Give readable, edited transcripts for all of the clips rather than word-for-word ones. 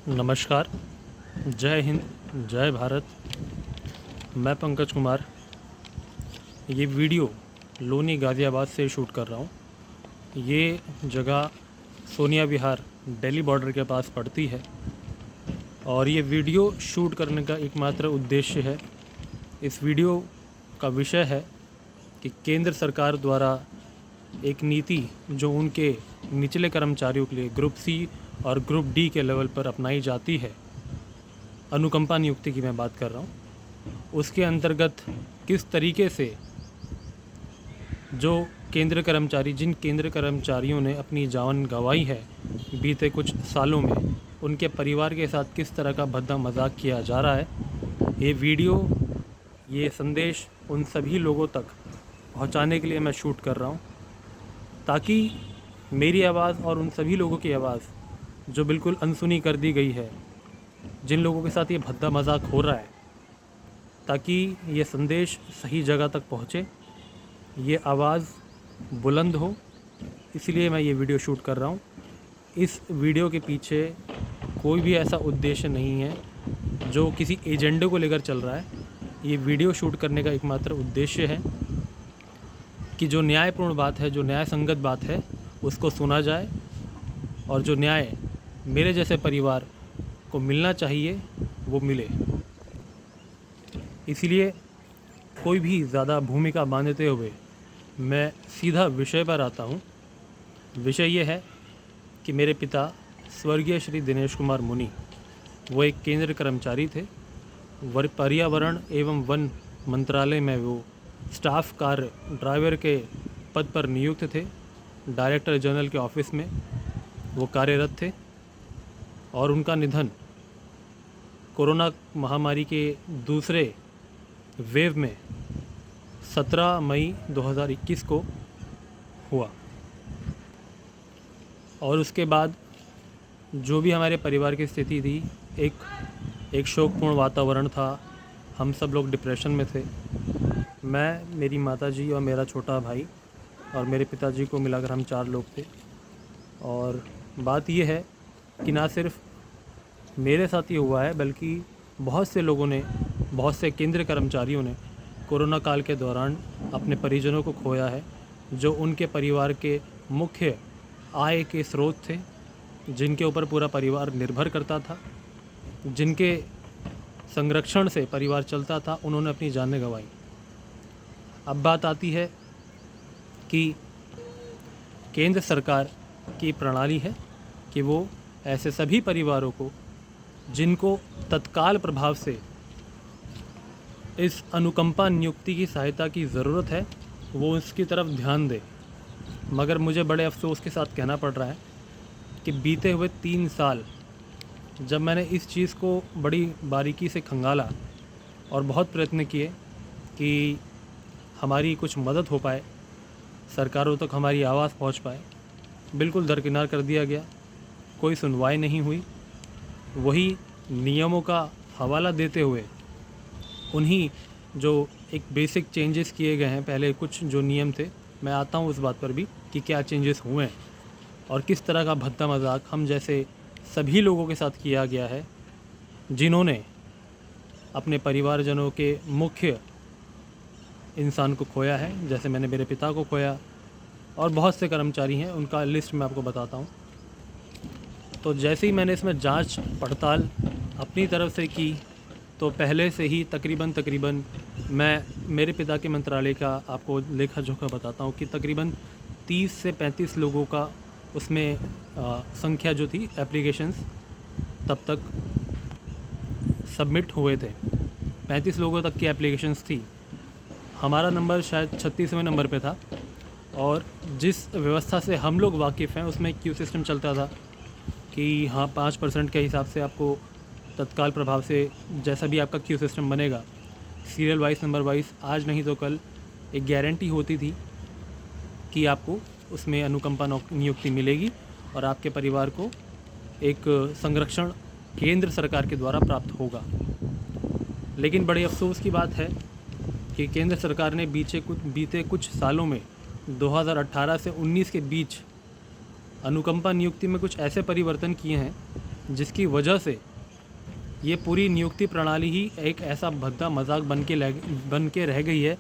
नमस्कार, जय हिंद, जय भारत। मैं पंकज कुमार ये वीडियो लोनी गाज़ियाबाद से शूट कर रहा हूँ। ये जगह सोनिया विहार दिल्ली बॉर्डर के पास पड़ती है और ये वीडियो शूट करने का एकमात्र उद्देश्य है, इस वीडियो का विषय है कि केंद्र सरकार द्वारा एक नीति जो उनके निचले कर्मचारियों के लिए ग्रुप सी और ग्रुप डी के लेवल पर अपनाई जाती है, अनुकंपा नियुक्ति की मैं बात कर रहा हूँ। उसके अंतर्गत किस तरीके से जो जिन केंद्र कर्मचारियों ने अपनी जान गंवाई है बीते कुछ सालों में, उनके परिवार के साथ किस तरह का भद्दा मजाक किया जा रहा है, ये वीडियो, ये संदेश उन सभी लोगों तक पहुंचाने के लिए मैं शूट कर रहा हूं, ताकि मेरी आवाज़ और उन सभी लोगों की आवाज़ जो बिल्कुल अनसुनी कर दी गई है, जिन लोगों के साथ ये भद्दा मजाक हो रहा है, ताकि ये संदेश सही जगह तक पहुँचे, ये आवाज़ बुलंद हो। इसलिए मैं ये वीडियो शूट कर रहा हूँ। इस वीडियो के पीछे कोई भी ऐसा उद्देश्य नहीं है जो किसी एजेंडे को लेकर चल रहा है। ये वीडियो शूट करने का एकमात्र उद्देश्य है कि जो न्यायपूर्ण बात है, जो न्याय संगत बात है, उसको सुना जाए और जो न्याय मेरे जैसे परिवार को मिलना चाहिए वो मिले। इसलिए कोई भी ज़्यादा भूमिका बांधते हुए मैं सीधा विषय पर आता हूँ। विषय ये है कि मेरे पिता स्वर्गीय श्री दिनेश कुमार मुनि, वो एक केंद्र कर्मचारी थे। पर्यावरण एवं वन मंत्रालय में वो स्टाफ कार ड्राइवर के पद पर नियुक्त थे। डायरेक्टर जनरल के ऑफिस में वो कार्यरत थे और उनका निधन कोरोना महामारी के दूसरे वेव में 17 मई 2021 को हुआ। और उसके बाद जो भी हमारे परिवार की स्थिति थी, एक शोकपूर्ण वातावरण था। हम सब लोग डिप्रेशन में थे। मैं, मेरी माताजी और मेरा छोटा भाई और मेरे पिताजी को मिलाकर हम 4 लोग थे। और बात यह है कि ना सिर्फ मेरे साथ ये हुआ है, बल्कि बहुत से लोगों ने, बहुत से केंद्र कर्मचारियों ने कोरोना काल के दौरान अपने परिजनों को खोया है, जो उनके परिवार के मुख्य आय के स्रोत थे, जिनके ऊपर पूरा परिवार निर्भर करता था, जिनके संरक्षण से परिवार चलता था, उन्होंने अपनी जानें गंवाई। अब बात आती है कि केंद्र सरकार की प्रणाली है कि वो ऐसे सभी परिवारों को जिनको तत्काल प्रभाव से इस अनुकंपा नियुक्ति की सहायता की ज़रूरत है, वो इसकी तरफ ध्यान दे। मगर मुझे बड़े अफसोस के साथ कहना पड़ रहा है कि बीते हुए 3 साल जब मैंने इस चीज़ को बड़ी बारीकी से खंगाला और बहुत प्रयत्न किए कि हमारी कुछ मदद हो पाए, सरकारों तक हमारी आवाज़ पहुंच पाए, बिल्कुल दरकिनार कर दिया गया। कोई सुनवाई नहीं हुई। वही नियमों का हवाला देते हुए उन्हीं जो एक बेसिक चेंजेस किए गए हैं, पहले कुछ जो नियम थे, मैं आता हूँ उस बात पर भी कि क्या चेंजेस हुए हैं और किस तरह का भद्दा मजाक हम जैसे सभी लोगों के साथ किया गया है, जिन्होंने अपने परिवारजनों के मुख्य इंसान को खोया है। जैसे मैंने मेरे पिता को खोया और बहुत से कर्मचारी हैं, उनका लिस्ट मैं आपको बताता हूँ। तो जैसे ही मैंने इसमें जांच पड़ताल अपनी तरफ से की, तो पहले से ही तकरीबन मैं मेरे पिता के मंत्रालय का आपको लेखा जोखा बताता हूँ कि तकरीबन 30 से 35 लोगों का उसमें संख्या जो थी, एप्लीकेशंस तब तक सबमिट हुए थे। 35 लोगों तक की एप्लीकेशंस थी। हमारा नंबर शायद 36वें नंबर पे था। और जिस व्यवस्था से हम लोग वाकिफ़ हैं, उसमें क्यू सिस्टम चलता था कि हाँ 5% के हिसाब से आपको तत्काल प्रभाव से जैसा भी आपका क्यू सिस्टम बनेगा, सीरियल वाइज, नंबर वाइज, आज नहीं तो कल एक गारंटी होती थी कि आपको उसमें अनुकंपा नियुक्ति मिलेगी और आपके परिवार को एक संरक्षण केंद्र सरकार के द्वारा प्राप्त होगा। लेकिन बड़े अफसोस की बात है कि केंद्र सरकार ने बीते कुछ सालों में 2018 से 19 के बीच अनुकंपा नियुक्ति में कुछ ऐसे परिवर्तन किए हैं जिसकी वजह से ये पूरी नियुक्ति प्रणाली ही एक ऐसा भद्दा मजाक बन के रह गई है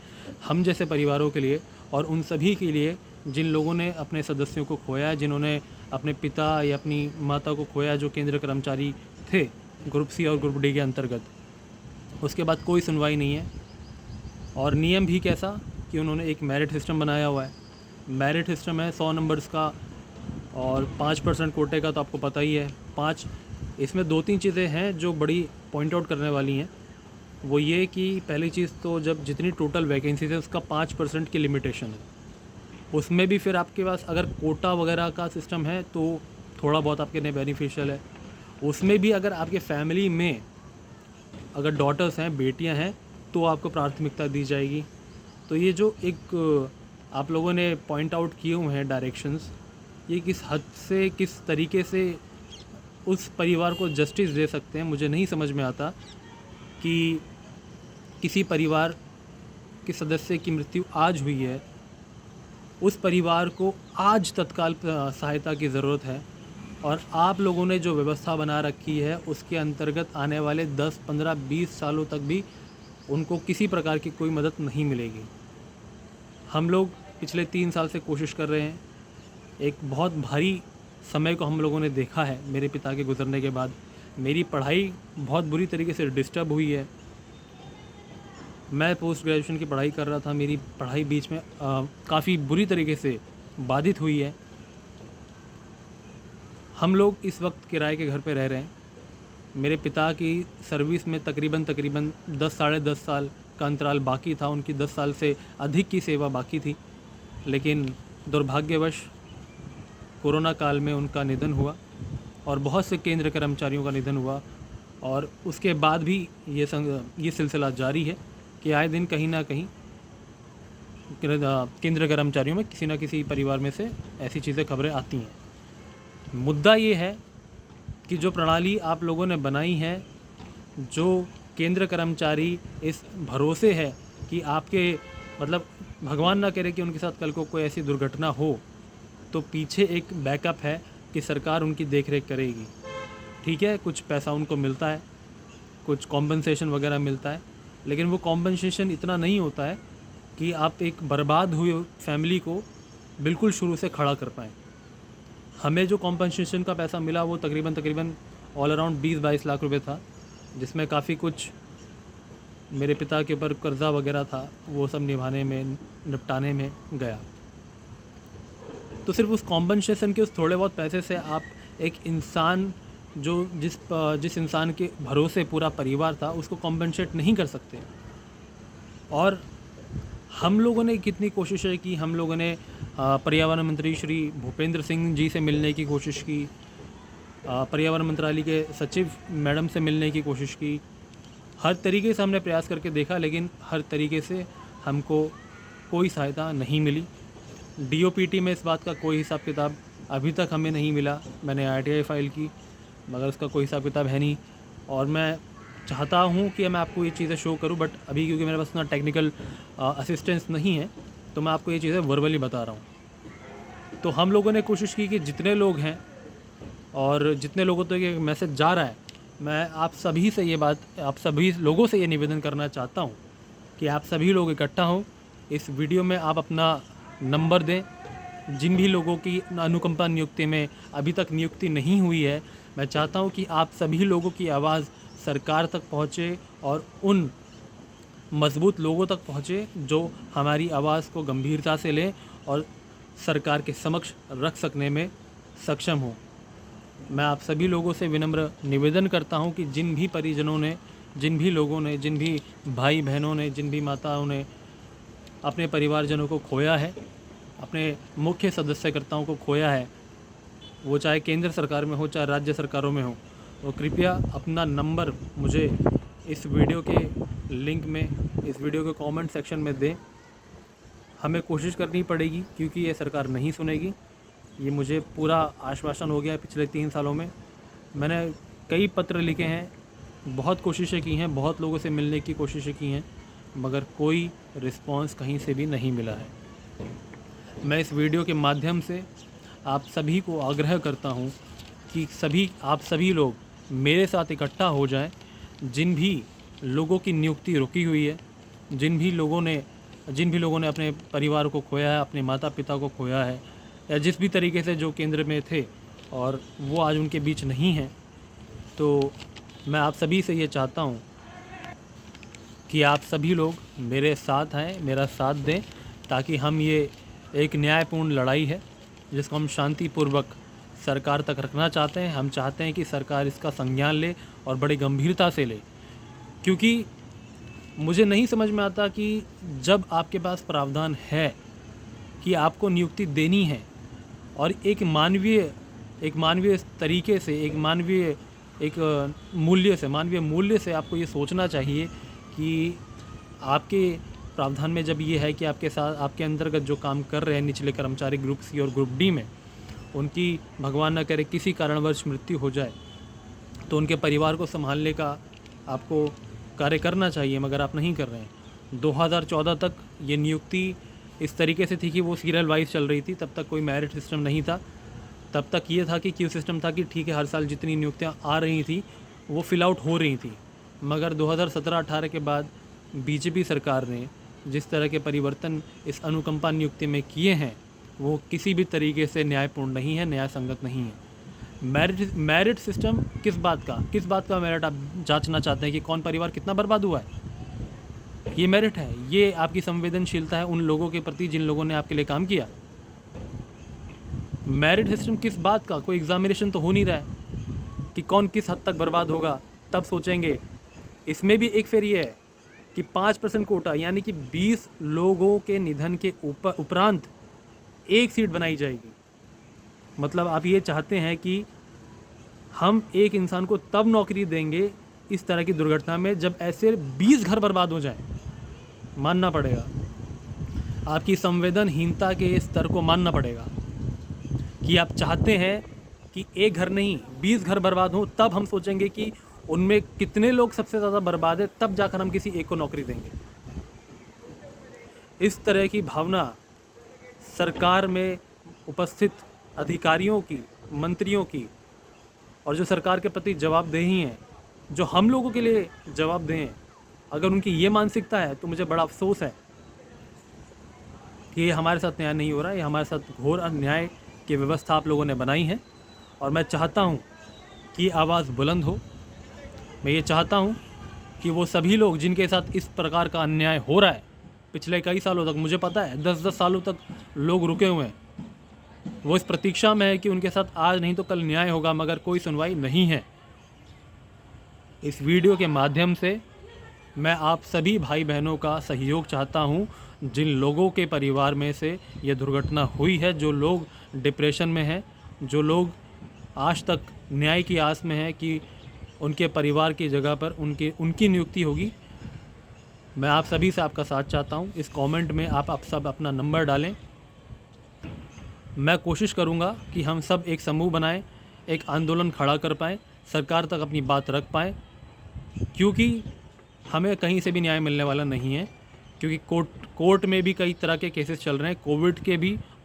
हम जैसे परिवारों के लिए और उन सभी के लिए जिन लोगों ने अपने सदस्यों को खोया, जिन्होंने अपने पिता या अपनी माता को खोया, जो केंद्र कर्मचारी थे ग्रुप सी और ग्रुप डी के अंतर्गत। उसके बाद कोई सुनवाई नहीं है। और नियम भी कैसा कि उन्होंने एक मेरिट सिस्टम बनाया हुआ है। मेरिट सिस्टम है 100 नंबर्स का और 5% कोटे का, तो आपको पता ही है। 5 इसमें 2-3 चीज़ें हैं जो बड़ी पॉइंट आउट करने वाली हैं। वो ये कि पहली चीज़ तो जब जितनी टोटल वैकेंसीज है उसका 5% की लिमिटेशन है। उसमें भी फिर आपके पास अगर कोटा वगैरह का सिस्टम है तो थोड़ा बहुत आपके लिए बेनिफिशियल है। उसमें भी अगर आपके फैमिली में अगर डॉटर्स हैं, बेटियां हैं, तो आपको प्राथमिकता दी जाएगी। तो ये जो एक आप लोगों ने पॉइंट आउट किए हुए हैं डायरेक्शंस, ये किस हद से, किस तरीके से उस परिवार को जस्टिस दे सकते हैं, मुझे नहीं समझ में आता। कि किसी परिवार के सदस्य की मृत्यु आज हुई है, उस परिवार को आज तत्काल सहायता की ज़रूरत है और आप लोगों ने जो व्यवस्था बना रखी है उसके अंतर्गत आने वाले 10, 15, 20 सालों तक भी उनको किसी प्रकार की कोई मदद नहीं मिलेगी। हम लोग पिछले 3 साल से कोशिश कर रहे हैं। एक बहुत भारी समय को हम लोगों ने देखा है। मेरे पिता के गुजरने के बाद मेरी पढ़ाई बहुत बुरी तरीके से डिस्टर्ब हुई है। मैं पोस्ट ग्रेजुएशन की पढ़ाई कर रहा था, मेरी पढ़ाई बीच में काफ़ी बुरी तरीके से बाधित हुई है। हम लोग इस वक्त किराए के घर पे रह रहे हैं। मेरे पिता की सर्विस में तकरीबन 10 साढ़े 10 साल का अंतराल बाकी था, उनकी 10 साल से अधिक की सेवा बाकी थी। लेकिन दुर्भाग्यवश कोरोना काल में उनका निधन हुआ और बहुत से केंद्र कर्मचारियों का निधन हुआ। और उसके बाद भी ये सिलसिला जारी है कि आए दिन कहीं ना कहीं केंद्र कर्मचारियों में किसी न किसी परिवार में से ऐसी चीज़ें, खबरें आती हैं। मुद्दा ये है कि जो प्रणाली आप लोगों ने बनाई है, जो केंद्र कर्मचारी इस भरोसे है कि आपके मतलब भगवान ना करे कि उनके साथ कल को कोई ऐसी दुर्घटना हो, तो पीछे एक बैकअप है कि सरकार उनकी देखरेख करेगी। ठीक है, कुछ पैसा उनको मिलता है, कुछ कॉम्पनसेशन वगैरह मिलता है, लेकिन वो कॉम्पनसेशन इतना नहीं होता है कि आप एक बर्बाद हुई फैमिली को बिल्कुल शुरू से खड़ा कर पाएँ। हमें जो कॉम्पनसेशन का पैसा मिला वो तकरीबन ऑल अराउंड 20-22 लाख रुपए था, जिसमें काफ़ी कुछ मेरे पिता के ऊपर कर्ज़ा वगैरह था, वो सब निपटाने में गया। तो सिर्फ उस कॉम्पनसेशन के उस थोड़े बहुत पैसे से आप एक इंसान जो जिस इंसान के भरोसे पूरा परिवार था उसको कॉम्पनसेट नहीं कर सकते। और हम लोगों ने कितनी कोशिशें की। हम लोगों ने पर्यावरण मंत्री श्री भूपेंद्र सिंह जी से मिलने की कोशिश की, पर्यावरण मंत्रालय के सचिव मैडम से मिलने की कोशिश की। हर तरीके से हमने प्रयास करके देखा, लेकिन हर तरीके से हमको कोई सहायता नहीं मिली। डीओपीटी में इस बात का कोई हिसाब किताब अभी तक हमें नहीं मिला। मैंने आरटीआई फाइल की, मगर उसका कोई हिसाब किताब है नहीं। और मैं चाहता हूँ कि मैं आपको ये चीज़ें शो करूँ, बट अभी क्योंकि मेरे पास उतना टेक्निकल असिस्टेंस नहीं है, तो मैं आपको ये चीज़ें वर्बली बता रहा हूँ। तो हम लोगों ने कोशिश की कि जितने लोग हैं और जितने लोगों तक ये मैसेज जा रहा है, मैं आप सभी लोगों से ये निवेदन करना चाहता हूँ कि आप सभी लोग इकट्ठा हों। इस वीडियो में आप अपना नंबर दें। जिन भी लोगों की अनुकंपा नियुक्ति में अभी तक नियुक्ति नहीं हुई है, मैं चाहता हूं कि आप सभी लोगों की आवाज़ सरकार तक पहुंचे और उन मजबूत लोगों तक पहुंचे जो हमारी आवाज़ को गंभीरता से लें और सरकार के समक्ष रख सकने में सक्षम हो। मैं आप सभी लोगों से विनम्र निवेदन करता हूं कि जिन भी परिजनों ने, जिन भी लोगों ने, जिन भी भाई बहनों ने, जिन भी माताओं ने अपने परिवारजनों को खोया है, अपने मुख्य सदस्यकर्ताओं को खोया है, वो चाहे केंद्र सरकार में हो चाहे राज्य सरकारों में हो, तो कृपया अपना नंबर मुझे इस वीडियो के लिंक में, इस वीडियो के कमेंट सेक्शन में दें। हमें कोशिश करनी पड़ेगी क्योंकि ये सरकार नहीं सुनेगी। ये मुझे पूरा आश्वासन हो गया है। पिछले 3 सालों में मैंने कई पत्र लिखे हैं, बहुत कोशिशें की हैं, बहुत लोगों से मिलने की कोशिशें की हैं, मगर कोई रिस्पांस कहीं से भी नहीं मिला है। मैं इस वीडियो के माध्यम से आप सभी को आग्रह करता हूं कि आप सभी लोग मेरे साथ इकट्ठा हो जाएं, जिन भी लोगों की नियुक्ति रुकी हुई है, जिन भी लोगों ने अपने परिवार को खोया है, अपने माता पिता को खोया है, या जिस भी तरीके से जो केंद्र में थे और वो आज उनके बीच नहीं हैं, तो मैं आप सभी से ये चाहता हूँ कि आप सभी लोग मेरे साथ आएँ, मेरा साथ दें, ताकि हम ये एक न्यायपूर्ण लड़ाई है जिसको हम शांतिपूर्वक सरकार तक रखना चाहते हैं। हम चाहते हैं कि सरकार इसका संज्ञान ले और बड़ी गंभीरता से ले, क्योंकि मुझे नहीं समझ में आता कि जब आपके पास प्रावधान है कि आपको नियुक्ति देनी है और एक मानवीय तरीके से, एक मानवीय मूल्य से आपको ये सोचना चाहिए कि आपके प्रावधान में जब ये है कि आपके अंतर्गत जो काम कर रहे हैं निचले कर्मचारी ग्रुप सी और ग्रुप डी में, उनकी भगवान न करे किसी कारणवश मृत्यु हो जाए तो उनके परिवार को संभालने का आपको कार्य करना चाहिए, मगर आप नहीं कर रहे हैं। 2014 तक ये नियुक्ति इस तरीके से थी कि वो सीरियल वाइज चल रही थी। तब तक कोई मेरिट सिस्टम नहीं था। तब तक ये था कि क्यू सिस्टम था कि ठीक है, हर साल जितनी नियुक्तियाँ आ रही थी वो फिल आउट हो रही थी। मगर 2017-18 के बाद बीजेपी सरकार ने जिस तरह के परिवर्तन इस अनुकंपा नियुक्ति में किए हैं, वो किसी भी तरीके से न्यायपूर्ण नहीं है, न्याय संगत नहीं है। मेरिट सिस्टम किस बात का मेरिट आप जांचना चाहते हैं कि कौन परिवार कितना बर्बाद हुआ है? ये मेरिट है? ये आपकी संवेदनशीलता है उन लोगों के प्रति जिन लोगों ने आपके लिए काम किया? मेरिट सिस्टम किस बात का? कोई एग्जामिनेशन तो हो नहीं रहा है कि कौन किस हद तक बर्बाद होगा, तब सोचेंगे। इसमें भी एक फेर ये है कि 5% कोटा, यानी कि 20 लोगों के निधन के उपरांत एक सीट बनाई जाएगी। मतलब आप ये चाहते हैं कि हम एक इंसान को तब नौकरी देंगे इस तरह की दुर्घटना में जब ऐसे 20 घर बर्बाद हो जाएं। मानना पड़ेगा, आपकी संवेदनहीनता के स्तर को मानना पड़ेगा कि आप चाहते हैं कि एक घर नहीं 20 घर बर्बाद हों, तब हम सोचेंगे कि उनमें कितने लोग सबसे ज़्यादा बर्बाद है, तब जाकर हम किसी एक को नौकरी देंगे। इस तरह की भावना सरकार में उपस्थित अधिकारियों की, मंत्रियों की, और जो सरकार के प्रति जवाबदेही हैं, जो हम लोगों के लिए जवाबदेह हैं, अगर उनकी ये मानसिकता है तो मुझे बड़ा अफसोस है कि ये हमारे साथ न्याय नहीं हो रहा है। ये हमारे साथ घोर अन्याय की व्यवस्था आप लोगों ने बनाई है। और मैं चाहता हूँ कि आवाज़ बुलंद हो। मैं ये चाहता हूँ कि वो सभी लोग जिनके साथ इस प्रकार का अन्याय हो रहा है, पिछले कई सालों तक, मुझे पता है 10-10 सालों तक लोग रुके हुए हैं, वो इस प्रतीक्षा में है कि उनके साथ आज नहीं तो कल न्याय होगा, मगर कोई सुनवाई नहीं है। इस वीडियो के माध्यम से मैं आप सभी भाई बहनों का सहयोग चाहता हूं, जिन लोगों के परिवार में से ये दुर्घटना हुई है, जो लोग डिप्रेशन में हैं, जो लोग आज तक न्याय की आस में हैं कि उनके परिवार की जगह पर उनकी नियुक्ति होगी। मैं आप सभी से आपका साथ चाहता हूं। इस कमेंट में आप सब अपना नंबर डालें। मैं कोशिश करूंगा कि हम सब एक समूह बनाएं, एक आंदोलन खड़ा कर पाएँ, सरकार तक अपनी बात रख पाएँ, क्योंकि हमें कहीं से भी न्याय मिलने वाला नहीं है। क्योंकि कोर्ट में भी कई तरह के केसेस चल रहे हैं,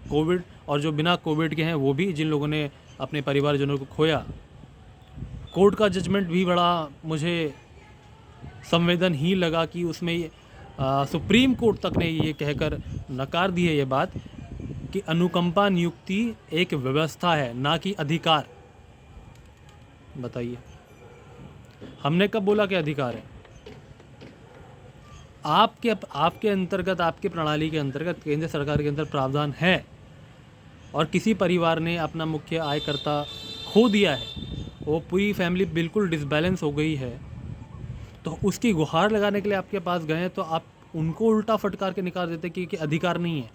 कोविड और जो बिना कोविड के हैं वो भी, जिन लोगों ने अपने परिवारजनों को खोया। कोर्ट का जजमेंट भी बड़ा मुझे संवेदनहीन लगा कि उसमें सुप्रीम कोर्ट तक ने ये कहकर नकार दी है ये बात कि अनुकंपा नियुक्ति एक व्यवस्था है, ना कि अधिकार। बताइए, हमने कब बोला कि अधिकार है? आपके अंतर्गत, आपके प्रणाली के अंतर्गत केंद्र सरकार के अंदर प्रावधान है, और किसी परिवार ने अपना मुख्य आयकर्ता खो दिया है, वो पूरी फैमिली बिल्कुल डिसबैलेंस हो गई है, तो उसकी गुहार लगाने के लिए आपके पास गए, तो आप उनको उल्टा फटकार के निकाल देते कि अधिकार नहीं है।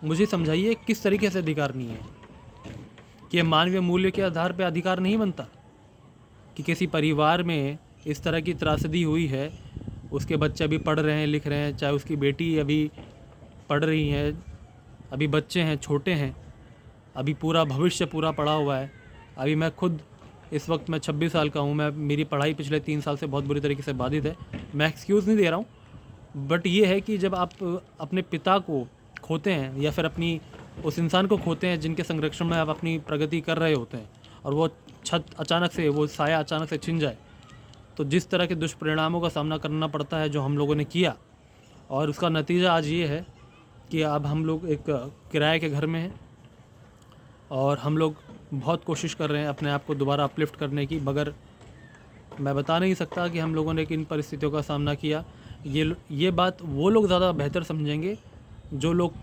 मुझे समझाइए किस तरीके से अधिकार नहीं है? कि मानवीय मूल्य के आधार पर अधिकार नहीं बनता कि किसी परिवार में इस तरह की त्रासदी हुई है, उसके बच्चे अभी पढ़ रहे हैं, लिख रहे हैं, चाहे उसकी बेटी अभी पढ़ रही है, अभी बच्चे हैं, छोटे हैं, अभी पूरा भविष्य पूरा पड़ा हुआ है। अभी मैं खुद इस वक्त मैं 26 साल का हूँ, मेरी पढ़ाई पिछले 3 साल से बहुत बुरी तरीके से बाधित है। मैं एक्सक्यूज़ नहीं दे रहा हूँ, बट ये है कि जब आप अपने पिता को खोते हैं या फिर अपनी उस इंसान को खोते हैं जिनके संरक्षण में आप अपनी प्रगति कर रहे होते हैं, और वो छत अचानक से, वो साया अचानक से छिन जाए, तो जिस तरह के दुष्परिणामों का सामना करना पड़ता है जो हम लोगों ने किया, और उसका नतीजा आज ये है कि अब हम लोग एक किराए के घर में हैं और हम लोग बहुत कोशिश कर रहे हैं अपने आप को दोबारा अपलिफ्ट करने की, मगर मैं बता नहीं सकता कि हम लोगों ने किन परिस्थितियों का सामना किया। ये बात वो लोग ज़्यादा बेहतर समझेंगे जो लोग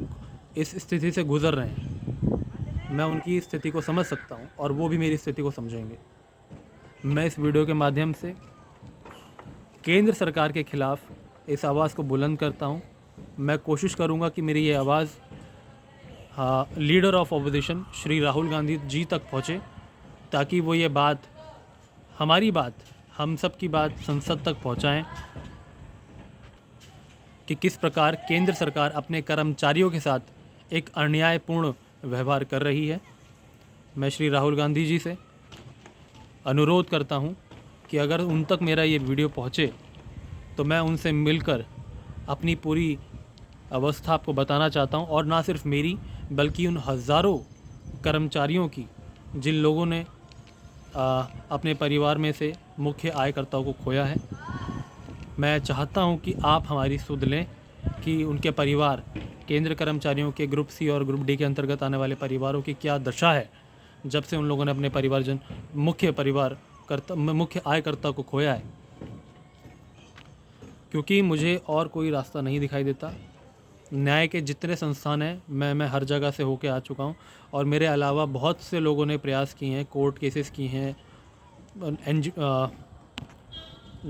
इस स्थिति से गुज़र रहे हैं। मैं उनकी स्थिति को समझ सकता हूँ और वो भी मेरी स्थिति को समझेंगे। मैं इस वीडियो के माध्यम से केंद्र सरकार के ख़िलाफ़ इस आवाज़ को बुलंद करता हूँ। मैं कोशिश करूँगा कि मेरी ये आवाज़ leader of opposition Shri Rahul Gandhi ji तक पहुँचे, ताकि वो ये बात, हमारी बात, हम सब की बात संसद तक पहुँचाएँ कि किस प्रकार केंद्र सरकार अपने कर्मचारियों के साथ एक अन्यायपूर्ण व्यवहार कर रही है। मैं श्री राहुल गांधी जी से अनुरोध करता हूं कि अगर उन तक मेरा ये वीडियो पहुंचे तो मैं उनसे मिलकर अपनी पूरी अवस्था आपको बताना चाहता हूं, और ना सिर्फ मेरी बल्कि उन हज़ारों कर्मचारियों की जिन लोगों ने अपने परिवार में से मुख्य आयकर्ताओं को खोया है। मैं चाहता हूं कि आप हमारी सुध लें कि उनके परिवार, केंद्र कर्मचारियों के ग्रुप सी और ग्रुप डी के अंतर्गत आने वाले परिवारों की क्या दशा है जब से उन लोगों ने अपने परिवारजन, मुख्य आयकर्ता को खोया है। क्योंकि मुझे और कोई रास्ता नहीं दिखाई देता। न्याय के जितने संस्थान हैं, मैं हर जगह से होके आ चुका हूं, और मेरे अलावा बहुत से लोगों ने प्रयास किए हैं, कोर्ट केसेस की हैं,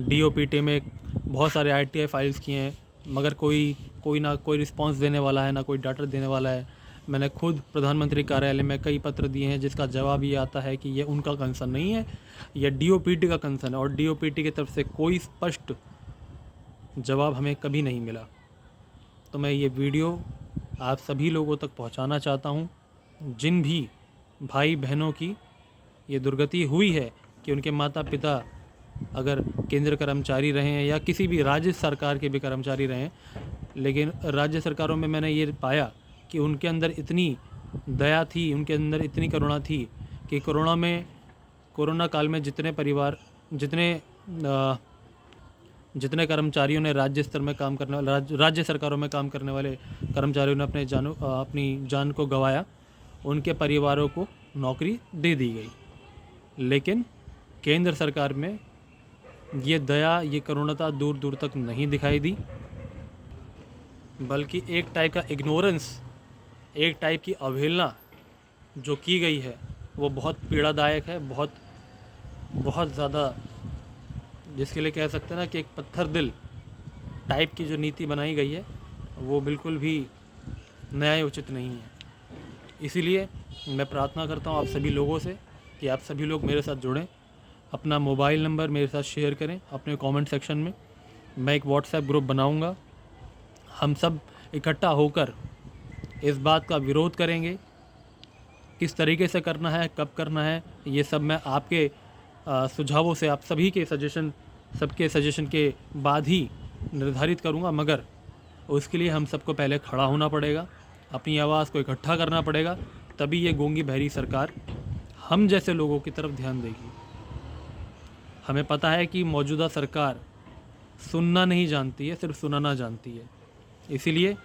DOPT में बहुत सारे ITI फाइल्स किए हैं, मगर कोई ना कोई रिस्पांस देने वाला है, ना कोई डाटा देने वाला है। मैंने खुद प्रधानमंत्री कार्यालय में कई पत्र दिए हैं जिसका जवाब ये आता है कि ये उनका कंसर्न नहीं है, यह DOPT का कंसर्न है, और DOPT की तरफ से कोई स्पष्ट जवाब हमें कभी नहीं मिला। तो मैं ये वीडियो आप सभी लोगों तक पहुंचाना चाहता हूं, जिन भी भाई बहनों की ये दुर्गति हुई है कि उनके माता पिता अगर केंद्र कर्मचारी रहे हैं या किसी भी राज्य सरकार के भी कर्मचारी रहे हैं, लेकिन राज्य सरकारों में मैंने ये पाया कि उनके अंदर इतनी दया थी, उनके अंदर इतनी करुणा थी कि कोरोना काल में जितने कर्मचारियों ने राज्य स्तर में काम करने वाले, राज्य सरकारों में काम करने वाले कर्मचारियों ने अपनी जान को गंवाया, उनके परिवारों को नौकरी दे दी गई। लेकिन केंद्र सरकार में ये दया, ये करुणता दूर दूर तक नहीं दिखाई दी, बल्कि एक टाइप का इग्नोरेंस, एक टाइप की अवहेलना जो की गई है वो बहुत पीड़ादायक है, बहुत ज़्यादा, जिसके लिए कह सकते हैं ना कि एक पत्थर दिल टाइप की जो नीति बनाई गई है वो बिल्कुल भी न्याय उचित नहीं है। इसीलिए मैं प्रार्थना करता हूँ आप सभी लोगों से कि आप सभी लोग मेरे साथ जुड़ें, अपना मोबाइल नंबर मेरे साथ शेयर करें अपने कमेंट सेक्शन में। मैं एक व्हाट्सएप ग्रुप बनाऊंगा, हम सब इकट्ठा होकर इस बात का विरोध करेंगे। किस तरीके से करना है, कब करना है, ये सब मैं आपके सुझावों से, आप सभी के सबके सजेशन के बाद ही निर्धारित करूंगा, मगर उसके लिए हम सबको पहले खड़ा होना पड़ेगा, अपनी आवाज़ को इकट्ठा करना पड़ेगा, तभी ये गूंगी बहरी सरकार हम जैसे लोगों की तरफ ध्यान देगी। हमें पता है कि मौजूदा सरकार सुनना नहीं जानती है, सिर्फ सुनाना जानती है। इसीलिए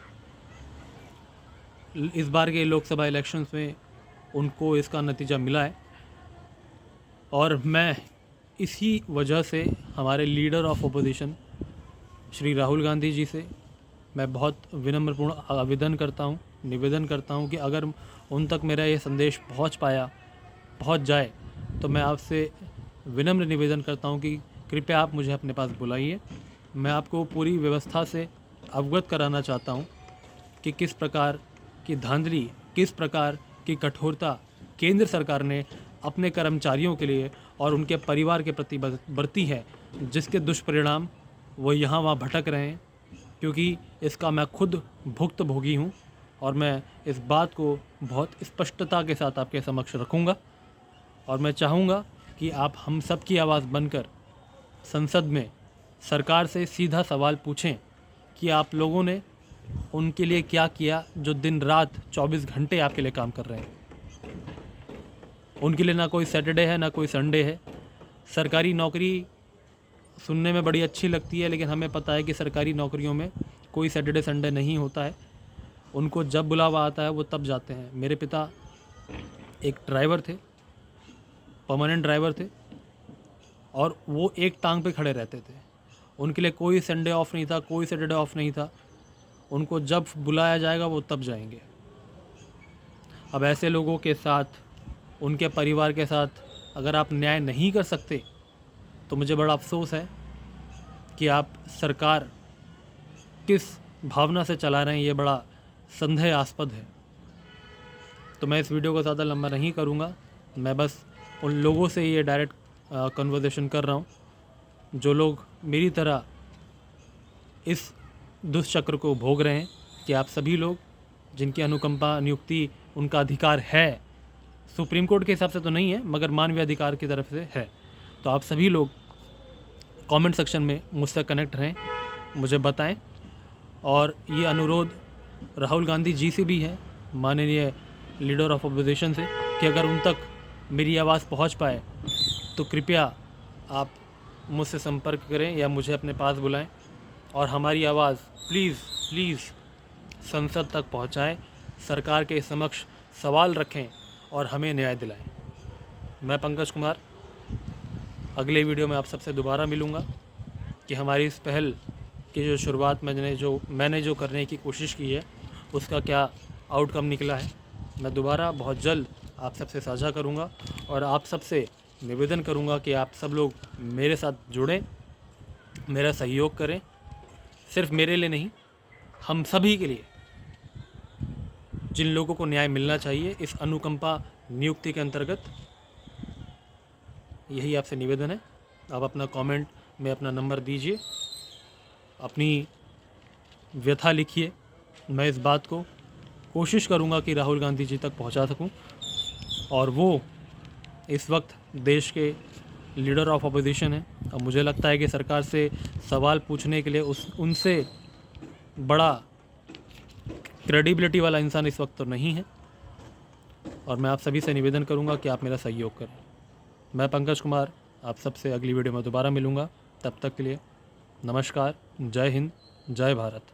इस बार के लोकसभा इलेक्शंस में उनको इसका नतीजा मिला है, और मैं इसी वजह से हमारे leader of opposition Shri Rahul Gandhi ji से मैं बहुत विनम्रपूर्ण निवेदन करता हूं कि अगर उन तक मेरा ये संदेश पहुंच जाए तो मैं आपसे विनम्र निवेदन करता हूं कि कृपया आप मुझे अपने पास बुलाइए। मैं आपको पूरी व्यवस्था से अवगत कराना चाहता हूं कि किस प्रकार की धांधली, किस प्रकार की कठोरता केंद्र सरकार ने अपने कर्मचारियों के लिए और उनके परिवार के प्रति बरती है, जिसके दुष्परिणाम वो यहाँ वहाँ भटक रहे हैं। क्योंकि इसका मैं खुद भुक्तभोगी हूँ, और मैं इस बात को बहुत स्पष्टता के साथ आपके समक्ष रखूँगा, और मैं चाहूँगा कि आप हम सब की आवाज़ बनकर संसद में सरकार से सीधा सवाल पूछें कि आप लोगों ने उनके लिए क्या किया जो दिन रात 24 घंटे आपके लिए काम कर रहे हैं। उनके लिए ना कोई सैटरडे है ना कोई संडे है। सरकारी नौकरी सुनने में बड़ी अच्छी लगती है, लेकिन हमें पता है कि सरकारी नौकरियों में कोई सैटरडे संडे नहीं होता है। उनको जब बुलावा आता है वो तब जाते हैं। मेरे पिता एक ड्राइवर थे, परमानेंट ड्राइवर थे, और वो एक टांग पे खड़े रहते थे। उनके लिए कोई संडे ऑफ नहीं था, कोई सैटरडे ऑफ नहीं था। उनको जब बुलाया जाएगा वो तब जाएंगे। अब ऐसे लोगों के साथ, उनके परिवार के साथ अगर आप न्याय नहीं कर सकते तो मुझे बड़ा अफसोस है कि आप सरकार किस भावना से चला रहे हैं। ये बड़ा संदेहास्पद है। तो मैं इस वीडियो को ज़्यादा लंबा नहीं करूँगा। मैं बस उन लोगों से ये डायरेक्ट कन्वर्सेशन कर रहा हूँ जो लोग मेरी तरह इस दुष्चक्र को भोग रहे हैं, कि आप सभी लोग जिनकी अनुकंपा नियुक्ति उनका अधिकार है, सुप्रीम कोर्ट के हिसाब से तो नहीं है मगर मानवीय अधिकार की तरफ से है, तो आप सभी लोग कमेंट सेक्शन में मुझसे कनेक्ट रहें, मुझे बताएं। और ये अनुरोध राहुल गांधी जी से भी है, माननीय लीडर ऑफ अपोजिशन से, कि अगर उन तक मेरी आवाज़ पहुंच पाए तो कृपया आप मुझसे संपर्क करें या मुझे अपने पास बुलाएं और हमारी आवाज़ प्लीज़ संसद तक पहुंचाएं, सरकार के समक्ष सवाल रखें और हमें न्याय दिलाएं। मैं पंकज कुमार अगले वीडियो में आप सबसे दोबारा मिलूँगा कि हमारी इस पहल की जो शुरुआत मैंने जो करने की कोशिश की है उसका क्या आउटकम निकला है। मैं दोबारा बहुत जल्द आप सबसे साझा करूँगा और आप सबसे निवेदन करूँगा कि आप सब लोग मेरे साथ जुड़ें, मेरा सहयोग करें। सिर्फ मेरे लिए नहीं, हम सभी के लिए, जिन लोगों को न्याय मिलना चाहिए इस अनुकंपा नियुक्ति के अंतर्गत। यही आपसे निवेदन है। आप अपना कमेंट में अपना नंबर दीजिए, अपनी व्यथा लिखिए। मैं इस बात को कोशिश करूंगा कि राहुल गांधी जी तक पहुंचा सकूं, और वो इस वक्त देश के लीडर ऑफ अपोजिशन है। अब मुझे लगता है कि सरकार से सवाल पूछने के लिए उनसे बड़ा क्रेडिबिलिटी वाला इंसान इस वक्त तो नहीं है। और मैं आप सभी से निवेदन करूंगा कि आप मेरा सहयोग करें। मैं पंकज कुमार आप सबसे अगली वीडियो में दोबारा मिलूंगा। तब तक के लिए नमस्कार, जय हिंद, जय भारत।